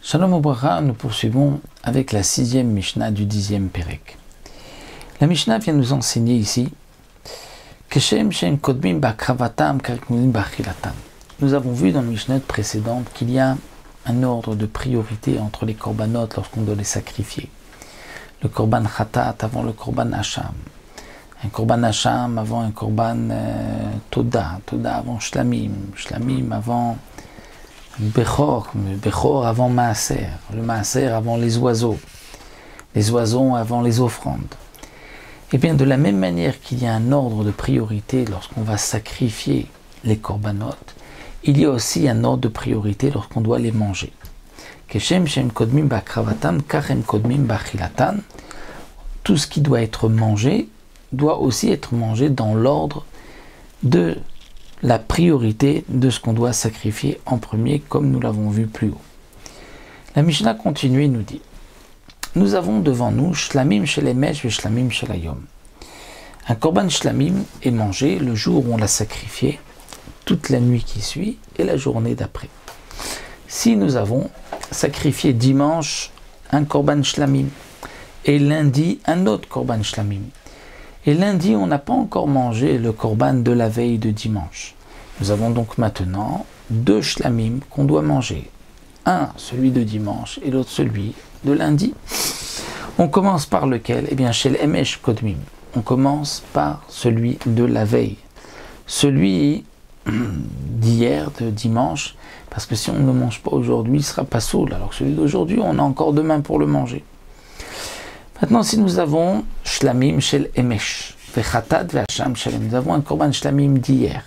Shalom Obracha, nous poursuivons avec la 6e Mishnah du 10e Perek. La Mishnah vient nous enseigner ici Nous avons vu dans la Mishnah précédente qu'il y a un ordre de priorité entre les korbanot lorsqu'on doit les sacrifier. Le korban khatat avant le korban hacham. Un korban hacham avant un korban toda. Toda avant shlamim. Shlamim avant bechor. Bechor avant maaser. Le maaser avant les oiseaux. Les oiseaux avant les offrandes. Et bien de la même manière qu'il y a un ordre de priorité lorsqu'on va sacrifier les korbanot, il y a aussi un ordre de priorité lorsqu'on doit les manger. Tout ce qui doit être mangé doit aussi être mangé dans l'ordre de la priorité de ce qu'on doit sacrifier en premier, comme nous l'avons vu plus haut. La Mishnah continue et nous dit: nous avons devant nous shlamim shel emesh ve shlamim shel hayom. Un korban shlamim est mangé le jour où on l'a sacrifié, toute la nuit qui suit et la journée d'après. Si nous avons sacrifié dimanche un korban shlamim et lundi un autre korban shlamim, et lundi on n'a pas encore mangé le korban de la veille de dimanche, nous avons donc maintenant deux shlamim qu'on doit manger, un celui de dimanche et l'autre celui de lundi. On commence par lequel? Eh bien chez l'emesh kodmim, on commence par celui de la veille, celui d'hier, de dimanche, parce que si on ne le mange pas aujourd'hui, il ne sera pas saoul, alors que celui d'aujourd'hui, on a encore demain pour le manger. Maintenant, si nous avons shlamim shel emesh, vechatat vehacham shalem, nous avons un korban shlamim d'hier,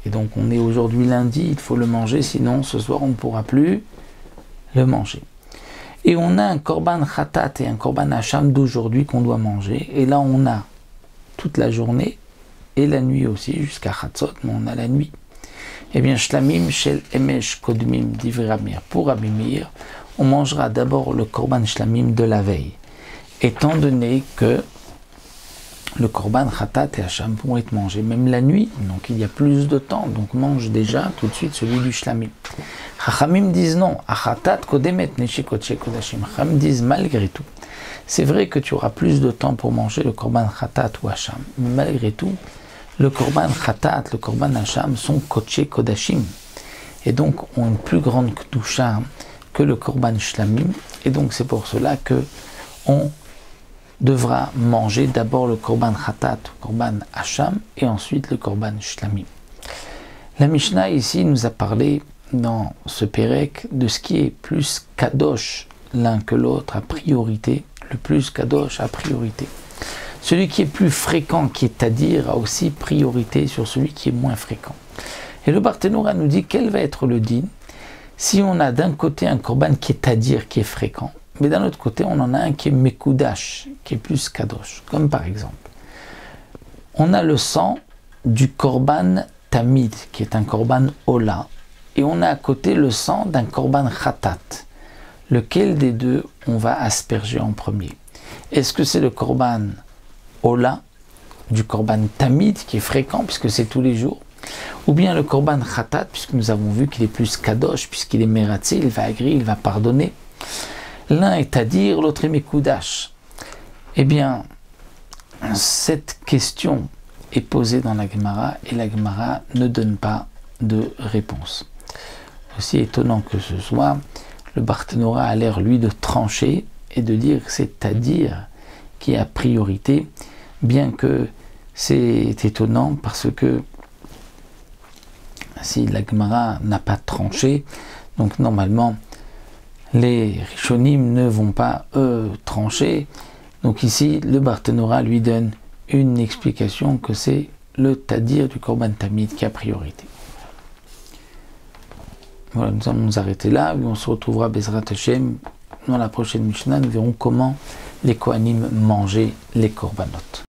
et donc on est aujourd'hui lundi, il faut le manger, sinon ce soir on ne pourra plus le manger. Et on a un korban khatat et un korban hacham d'aujourd'hui qu'on doit manger, et là on a toute la journée, et la nuit aussi, jusqu'à Chatzot, mais on a la nuit. Eh bien, shlamim shel emesh kodmim divrei Rabbi Meir. Pour Rabbi Meir, on mangera d'abord le korban shlamim de la veille, étant donné que le korban khatat et hacham vont être mangés même la nuit, donc il y a plus de temps, donc mange déjà tout de suite celui du shlamim. Chachamim disent non, achatat kodemet neshi kodesh kodashim. Chachamim disent malgré tout, c'est vrai que tu auras plus de temps pour manger le korban khatat ou hacham, mais malgré tout, le korban khatat, le korban hacham sont kodesh kodashim, et donc ont une plus grande kedusha que le korban shlamim, et donc c'est pour cela que on devra manger d'abord le korban khatat, le korban hacham, et ensuite le korban shlamim. La Mishnah ici nous a parlé dans ce Pérek de ce qui est plus kadosh l'un que l'autre à priorité, le plus kadosh à priorité. Celui qui est plus fréquent, qui est tadir, a aussi priorité sur celui qui est moins fréquent. Et le Barthénoura nous dit quel va être le din si on a d'un côté un korban qui est tadir, qui est fréquent, mais d'un autre côté on en a un qui est mekoudash, qui est plus kadosh. Comme par exemple, on a le sang du korban tamid, qui est un korban ola, et on a à côté le sang d'un korban khatat. Lequel des deux on va asperger en premier? Est-ce que c'est le korban ola, du korban tamid, qui est fréquent, puisque c'est tous les jours, ou bien le korban khatat, puisque nous avons vu qu'il est plus kadosh, puisqu'il est meratzi, il va agir, il va pardonner. L'un est tadir, l'autre est mekoudash. Eh bien, cette question est posée dans la Gemara, et la Gemara ne donne pas de réponse. Aussi étonnant que ce soit, le Barthénoura a l'air, lui, de trancher et de dire que c'est tadir qui a priorité, bien que c'est étonnant parce que si la Gemara n'a pas tranché, donc normalement les Rishonim ne vont pas trancher, donc ici le Barthénoura lui donne une explication que c'est le tadir du korban tamid qui a priorité. Voilà, nous allons nous arrêter là, et on se retrouvera Bezrat Hashem dans la prochaine Mishnah. Nous verrons comment les Kohanim mangeaient les korbanot.